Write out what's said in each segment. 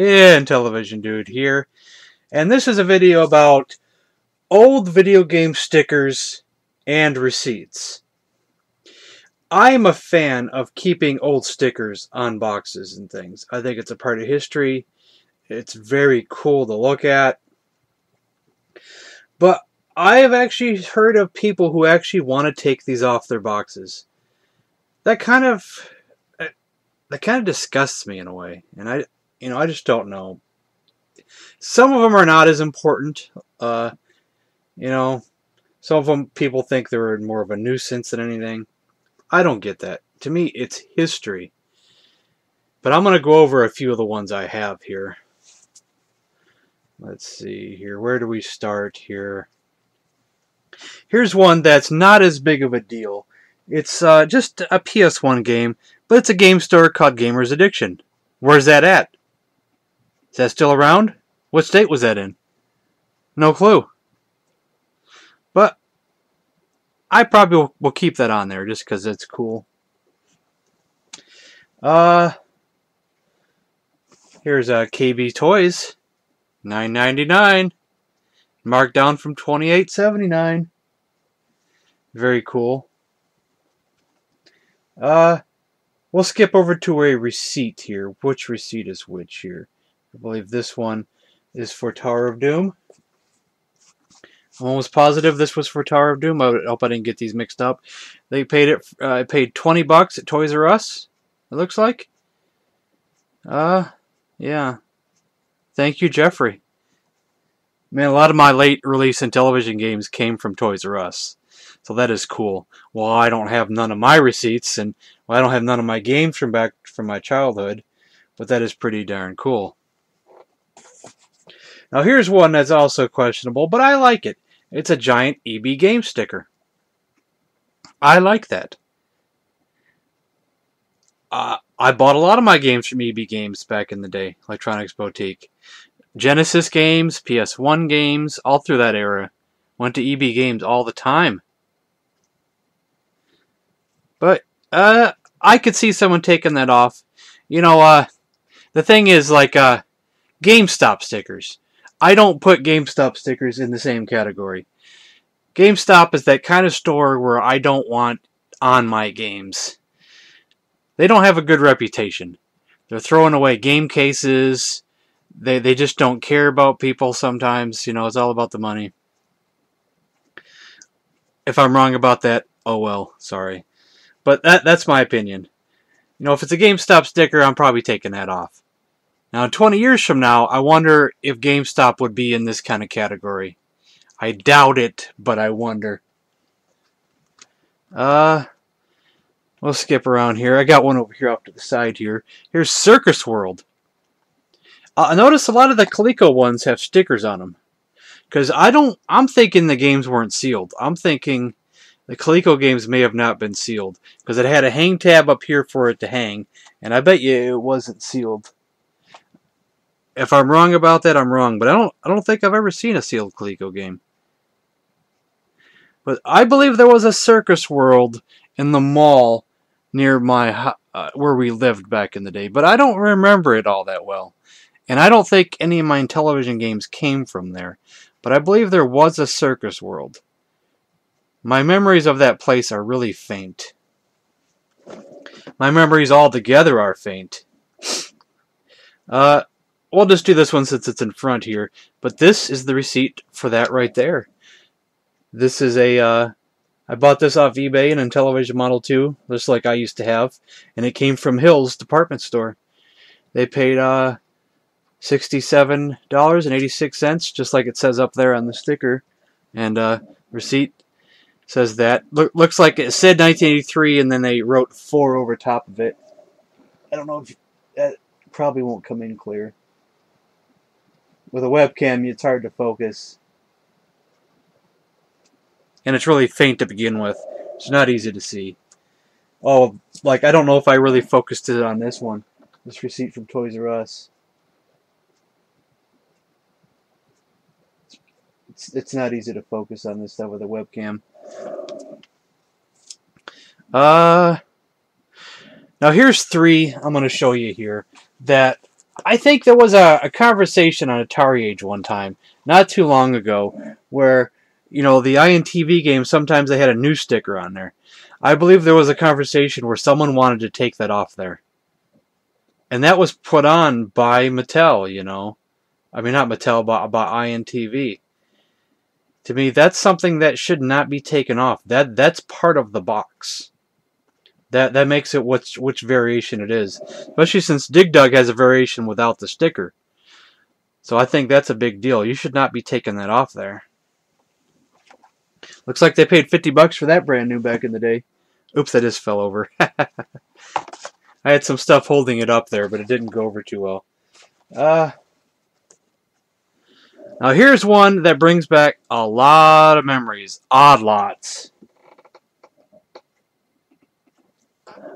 And Television Dude here, and this is a video about old video game stickers and receipts. I'm a fan of keeping old stickers on boxes and things. I think it's a part of history. It's very cool to look at. But I have actually heard of people who actually want to take these off their boxes. That kind of disgusts me in a way, and I just don't know. Some of them are not as important. Some of them people think they're more of a nuisance than anything. I don't get that. To me, it's history. But I'm going to go over a few of the ones I have here. Let's see here. Where do we start here? Here's one that's not as big of a deal. It's just a PS1 game, but it's a game store called Gamer's Addiction. Where's that at? Is that still around? What state was that in? No clue. But I probably will keep that on there just because it's cool. Here's KB Toys, $9.99, marked down from $28.79. Very cool. We'll skip over to a receipt here. Which receipt is which here? I believe this one is for Tower of Doom. I'm almost positive this was for Tower of Doom. I hope I didn't get these mixed up. They paid it. I paid $20 at Toys R Us. It looks like. Yeah. Thank you, Jeffrey. Man, a lot of my late release and television games came from Toys R Us, so that is cool. Well, I don't have none of my receipts, and I don't have none of my games from my childhood, but that is pretty darn cool. Now here's one that's also questionable, but I like it. It's a giant EB game sticker. I like that. I bought a lot of my games from EB Games back in the day, Electronics Boutique. Genesis games, PS1 games, all through that era. Went to EB Games all the time. But I could see someone taking that off. The thing is, GameStop stickers. I don't put GameStop stickers in the same category. GameStop is that kind of store where I don't want on my games. They don't have a good reputation. They're throwing away game cases. They just don't care about people sometimes. It's all about the money. If I'm wrong about that, oh well, sorry. But that's my opinion. If it's a GameStop sticker, I'm probably taking that off. Now, 20 years from now, I wonder if GameStop would be in this kind of category. I doubt it, but I wonder. We'll skip around here. I got one over here off to the side here. Here's Circus World. I notice a lot of the Coleco ones have stickers on them. Because I'm thinking the games weren't sealed. I'm thinking the Coleco games may have not been sealed. Because it had a hang tab up here for it to hang. And I bet you it wasn't sealed. If I'm wrong about that, I'm wrong. But I don't think I've ever seen a sealed Coleco game. But I believe there was a Circus World in the mall near my where we lived back in the day. But I don't remember it all that well. And I don't think any of my television games came from there. But I believe there was a Circus World. My memories of that place are really faint. My memories altogether are faint. We'll just do this one since it's in front here. But this is the receipt for that right there. This is I bought this off eBay in a television Model 2, just like I used to have. And it came from Hill's department store. They paid $67.86, just like it says up there on the sticker. And receipt says that. Looks like it said 1983, and then they wrote 4 over top of it. I don't know if that probably won't come in clear. With a webcam, it's hard to focus. And it's really faint to begin with. It's not easy to see. Oh, I don't know if I really focused it on this one. This receipt from Toys R Us. It's not easy to focus on this stuff with a webcam. Now here's 3 I'm going to show you here that I think there was a conversation on Atari Age one time, not too long ago, where, you know, the INTV games, sometimes they had a news sticker on there. I believe there was a conversation where someone wanted to take that off there. And that was put on by Mattel, you know. I mean, not Mattel, but by INTV. To me, that's something that should not be taken off. That's part of the box. That makes it which variation it is. Especially since Dig Dug has a variation without the sticker. So I think that's a big deal. You should not be taking that off there. Looks like they paid $50 for that brand new back in the day. Oops, that just fell over. I had some stuff holding it up there, but it didn't go over too well. Now here's one that brings back a lot of memories. Odd Lots.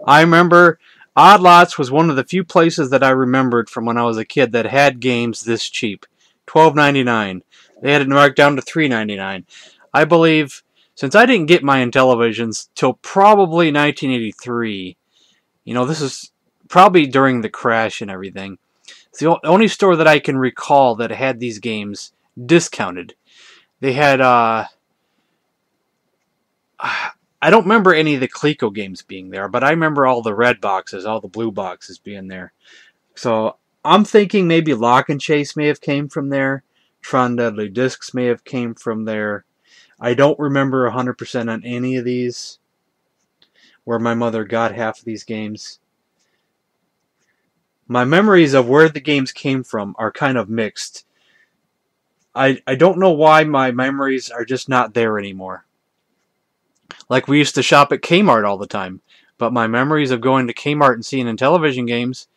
I remember Odd Lots was one of the few places that I remembered from when I was a kid that had games this cheap. $12.99. They had it marked down to $3.99. I believe, since I didn't get my Intellivisions till probably 1983, you know, this is probably during the crash and everything. It's the only store that I can recall that had these games discounted. They had, I don't remember any of the Coleco games being there, but I remember all the red boxes, all the blue boxes being there. So I'm thinking maybe Lock and Chase may have came from there. Tron Deadly Discs may have came from there. I don't remember 100% on any of these where my mother got half of these games. My memories of where the games came from are kind of mixed. I don't know why my memories are just not there anymore. Like, we used to shop at Kmart all the time, but my memories of going to Kmart and seeing Intellivision games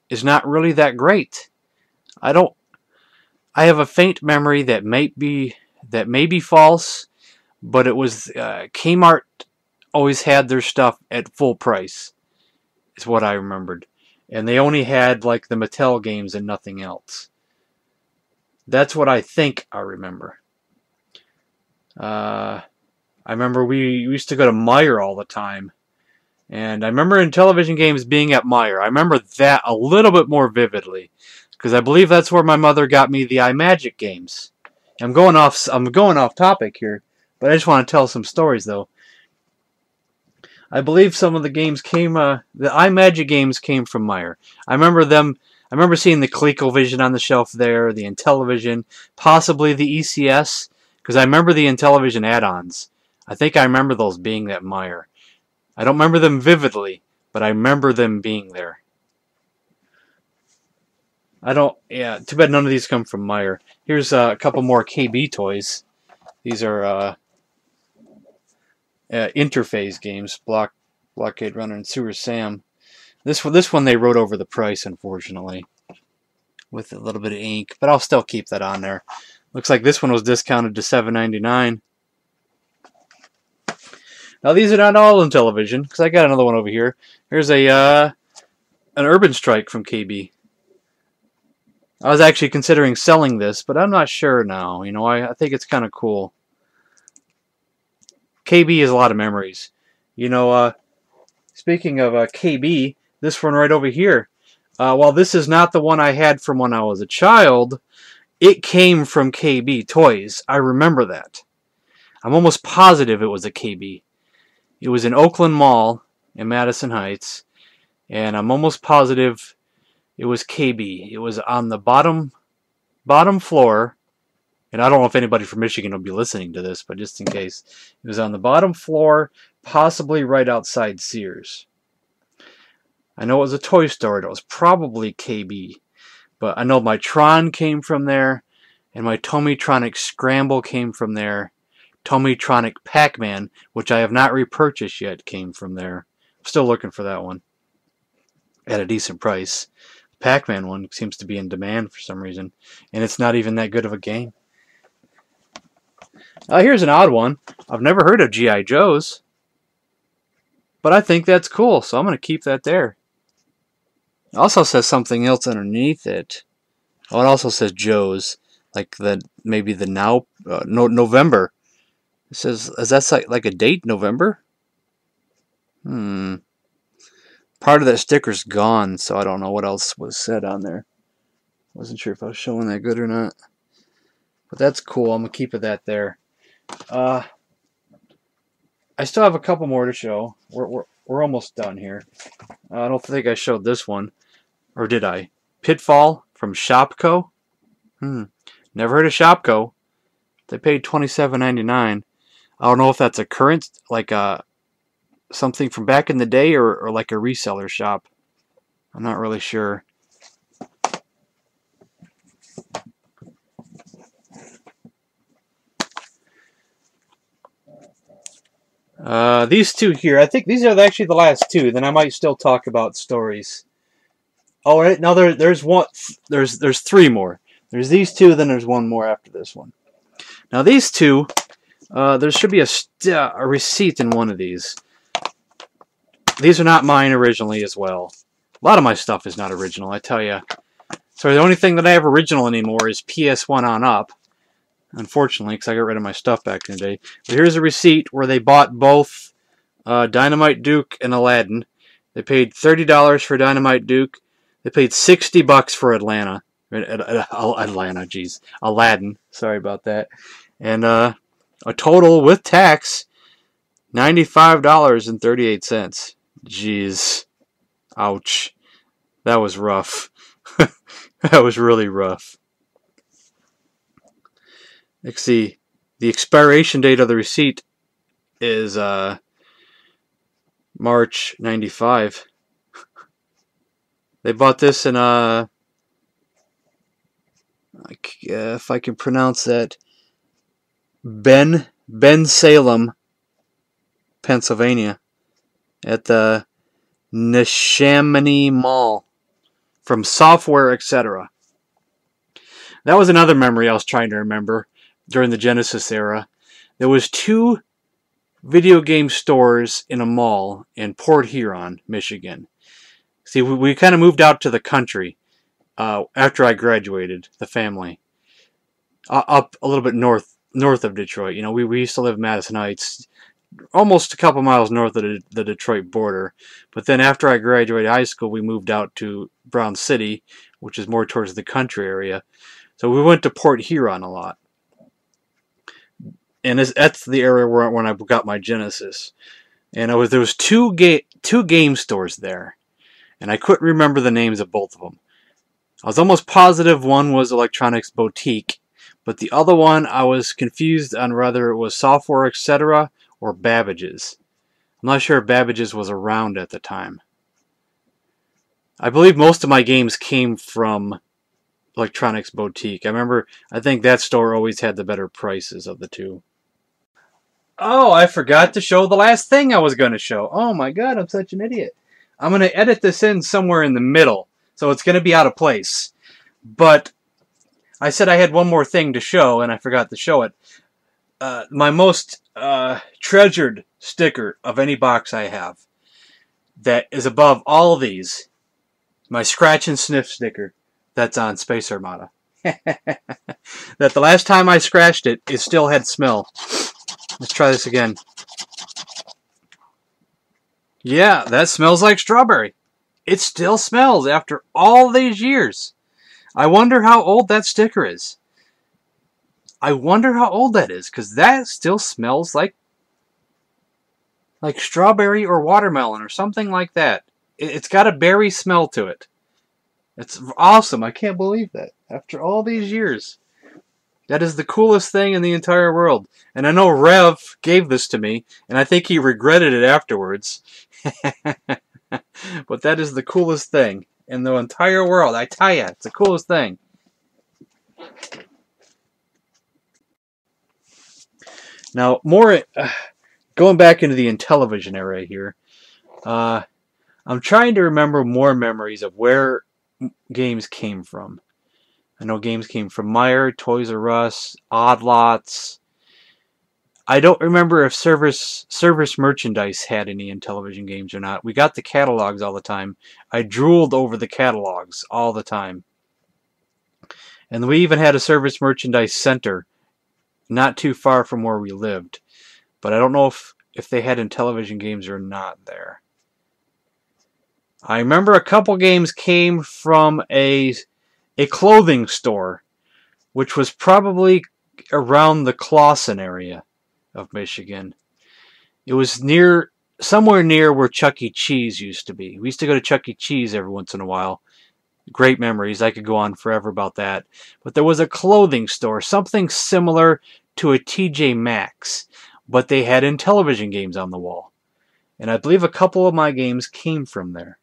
is not really that great. I have a faint memory that may be false, but it was Kmart always had their stuff at full price, is what I remembered. And they only had like the Mattel games and nothing else. That's what I think I remember. I remember we used to go to Meijer all the time. And I remember Intellivision games being at Meijer. I remember that a little bit more vividly, because I believe that's where my mother got me the iMagic games. I'm going off topic here, but I just want to tell some stories though. I believe some of the games came, the iMagic games came from Meijer. I remember seeing the ColecoVision on the shelf there, the Intellivision, possibly the ECS, because I remember the Intellivision add-ons. I think I remember those being at Meijer. I don't remember them vividly, but I remember them being there. Too bad none of these come from Meijer. Here's a couple more KB toys. These are interface games, Blockade Runner and Sewer Sam. This one they wrote over the price, unfortunately, with a little bit of ink, but I'll still keep that on there. Looks like this one was discounted to $7.99. Now these are not all Intellivision, because I got another one over here. Here's an Urban Strike from KB. I was actually considering selling this, but I'm not sure now. You know, I think it's kind of cool. KB is a lot of memories. You know, speaking of KB, this one right over here. While this is not the one I had from when I was a child, it came from KB Toys. I remember that. I'm almost positive it was a KB. It was in Oakland Mall in Madison Heights, and I'm almost positive it was KB. It was on the bottom floor, and I don't know if anybody from Michigan will be listening to this, but just in case, it was on the bottom floor, possibly right outside Sears. I know it was a toy store, and it was probably KB, but I know my Tron came from there, and my Tomitronic Scramble came from there. Tomitronic Pac-Man, which I have not repurchased yet, came from there. I'm still looking for that one at a decent price. Pac-Man one seems to be in demand for some reason, and it's not even that good of a game. Here's an odd one. I've never heard of G.I. Joe's, but I think that's cool, so I'm going to keep that there. It also says something else underneath it. Oh, it also says Joe's. like maybe the now no November. It says, is that like a date, November? Part of that sticker's gone, so I don't know what else was said on there. Wasn't sure if I was showing that good or not. But that's cool. I'm gonna keep it that there. I still have a couple more to show. We're almost done here. I don't think I showed this one, or did I? Pitfall from Shopko. Never heard of Shopko. They paid $27.99. I don't know if that's a current, like something from back in the day, or like a reseller shop. I'm not really sure. These two here, I think these are actually the last two. Then I might still talk about stories. Oh, right, now there's one. There's three more. There's these two, then there's one more after this one. Now these two, there should be a receipt in one of these. These are not mine originally as well. A lot of my stuff is not original, I tell you. So the only thing that I have original anymore is PS1 on up. Unfortunately, because I got rid of my stuff back in the day. But here's a receipt where they bought both Dynamite Duke and Aladdin. They paid $30 for Dynamite Duke. They paid $60 for Aladdin. Sorry about that. And a total with tax, $95.38. Jeez. Ouch. That was rough. That was really rough. Let's see. The expiration date of the receipt is March 95. They bought this in if I can pronounce that, Ben Salem, Pennsylvania, at the Neshaminy Mall, from Software, etc. That was another memory I was trying to remember during the Genesis era. There was two video game stores in a mall in Port Huron, Michigan. See, we kind of moved out to the country after I graduated, the family, up a little bit north of Detroit. You know, we used to live in Madison Heights, almost a couple miles north of the Detroit border. But then after I graduated high school, we moved out to Brown City, which is more towards the country area. So we went to Port Huron a lot. And that's the area when I got my Genesis. And there was two game stores there. And I couldn't remember the names of both of them. I was almost positive one was Electronics Boutique, but the other one I was confused on whether it was Software, etc. or Babbage's. I'm not sure if Babbage's was around at the time. I believe most of my games came from Electronics Boutique. I think that store always had the better prices of the two. Oh, I forgot to show the last thing I was going to show. Oh my god, I'm such an idiot. I'm going to edit this in somewhere in the middle, so it's going to be out of place. But I said I had one more thing to show, and I forgot to show it. My most treasured sticker of any box I have that is above all of these, my Scratch and Sniff sticker that's on Space Armada. That the last time I scratched it, it still had smell. Let's try this again. Yeah, that smells like strawberry. It still smells after all these years. I wonder how old that sticker is. I wonder how old that is, because that still smells like strawberry or watermelon or something like that. It's got a berry smell to it. It's awesome. I can't believe that. After all these years. That is the coolest thing in the entire world. And I know Rev gave this to me, and I think he regretted it afterwards. But that is the coolest thing in the entire world. I tell you, it's the coolest thing. Now, more going back into the Intellivision era here, I'm trying to remember more memories of where games came from. I know games came from Meijer, Toys R Us, Odd Lots. I don't remember if Service Merchandise had any Intellivision games or not. We got the catalogs all the time. I drooled over the catalogs all the time. And we even had a service merchandise center not too far from where we lived. But I don't know if they had Intellivision games or not there. I remember a couple games came from a clothing store, which was probably around the Clawson area of Michigan. It was somewhere near where Chuck E. Cheese used to be. We used to go to Chuck E. Cheese every once in a while. Great memories. I could go on forever about that. But there was a clothing store, something similar to a TJ Maxx, but they had Intellivision games on the wall. And I believe a couple of my games came from there.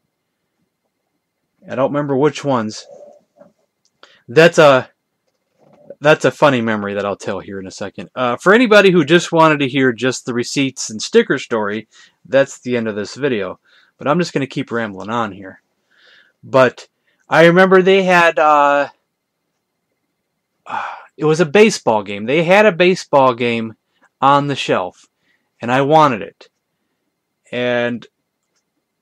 I don't remember which ones. That's a funny memory that I'll tell here in a second. For anybody who just wanted to hear just the receipts and sticker story, that's the end of this video. But I'm just going to keep rambling on here. But I remember they had... it was a baseball game. They had a baseball game on the shelf. And I wanted it. And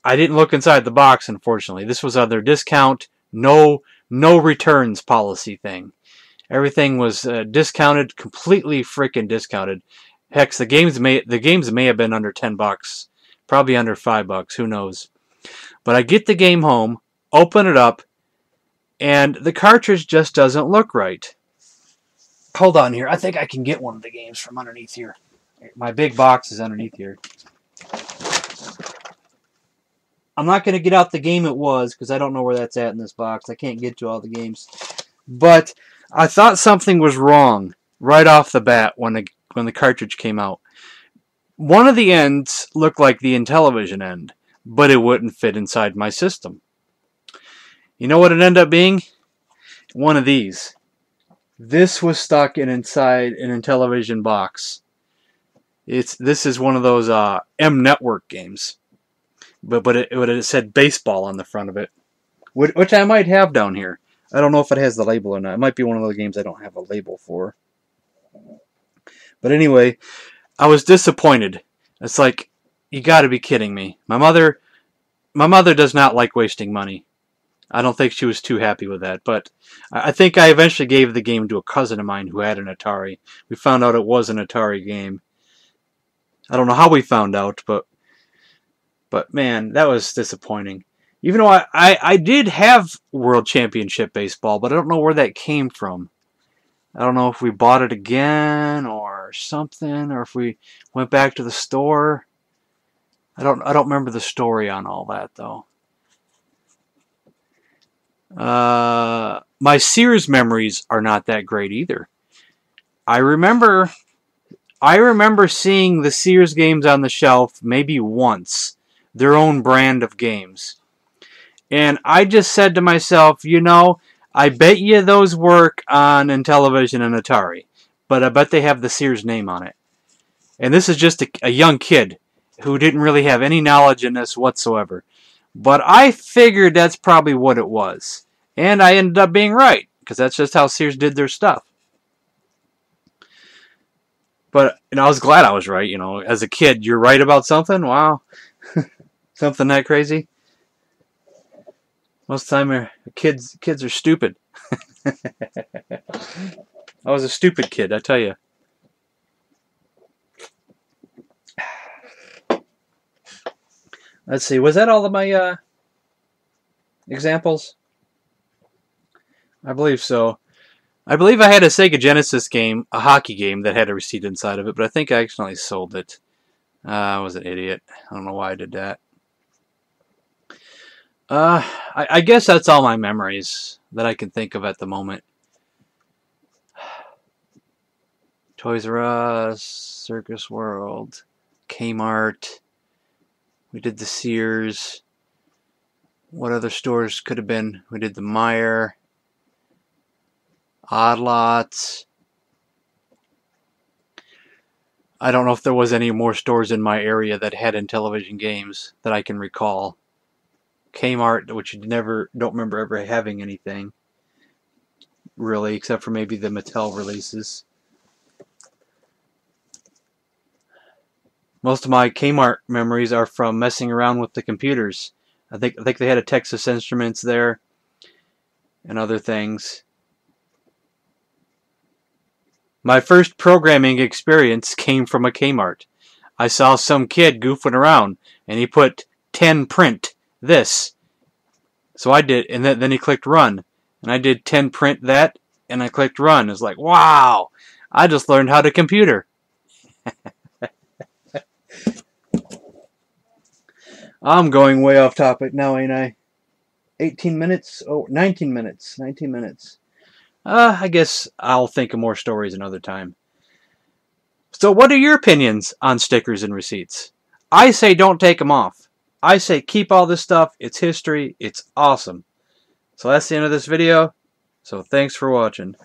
I didn't look inside the box, unfortunately. This was their discount, no returns policy thing. Everything was discounted, completely freaking discounted. Heck, the games may have been under $10, probably under $5, who knows. But I get the game home, open it up, and the cartridge just doesn't look right. Hold on here. I think I can get one of the games from underneath here. My big box is underneath here. I'm not going to get out the game it was because I don't know where that's at in this box. I can't get to all the games. But I thought something was wrong right off the bat when the cartridge came out. One of the ends looked like the Intellivision end, but it wouldn't fit inside my system. You know what it ended up being? One of these. This was stuck inside an Intellivision box. This is one of those M Network games. But it said baseball on the front of it, which I might have down here. I don't know if it has the label or not. It might be one of those games I don't have a label for. But anyway, I was disappointed. It's like, you got to be kidding me. My mother does not like wasting money. I don't think she was too happy with that. But I think I eventually gave the game to a cousin of mine who had an Atari. We found out it was an Atari game. I don't know how we found out, but man, that was disappointing. Even though I did have World Championship Baseball, but I don't know where that came from. I don't know if we bought it again or something, or if we went back to the store. I don't remember the story on all that though. My Sears memories are not that great either. I remember seeing the Sears games on the shelf maybe once. Their own brand of games. And I just said to myself, you know, I bet you those work on Intellivision and Atari. But I bet they have the Sears name on it. And this is just a young kid who didn't really have any knowledge in this whatsoever. But I figured that's probably what it was. And I ended up being right. Because that's just how Sears did their stuff. But I was glad I was right. You know, as a kid, you're right about something? Wow. Something that crazy? Most of the time, kids are stupid. I was a stupid kid, I tell you. Let's see, was that all of my examples? I believe so. I believe I had a Sega Genesis game, a hockey game, that had a receipt inside of it, but I think I accidentally sold it. I was an idiot. I don't know why I did that. I guess that's all my memories that I can think of at the moment. Toys R Us, Circus World, Kmart. We did the Sears. What other stores could have been? We did the Meijer. Odd Lots. I don't know if there was any more stores in my area that had Intellivision games that I can recall. Kmart, which you don't remember ever having anything, really, except for maybe the Mattel releases. Most of my Kmart memories are from messing around with the computers. I think they had a Texas Instruments there, and other things. My first programming experience came from a Kmart. I saw some kid goofing around, and he put 10 print this. So I did, and then he clicked run. And I did 10 print that, and I clicked run. It's like, wow, I just learned how to computer. I'm going way off topic now, ain't I? 18 minutes? Oh, 19 minutes. 19 minutes. I guess I'll think of more stories another time. So what are your opinions on stickers and receipts? I say don't take them off. I say keep all this stuff. It's history. It's awesome. So that's the end of this video. So thanks for watching.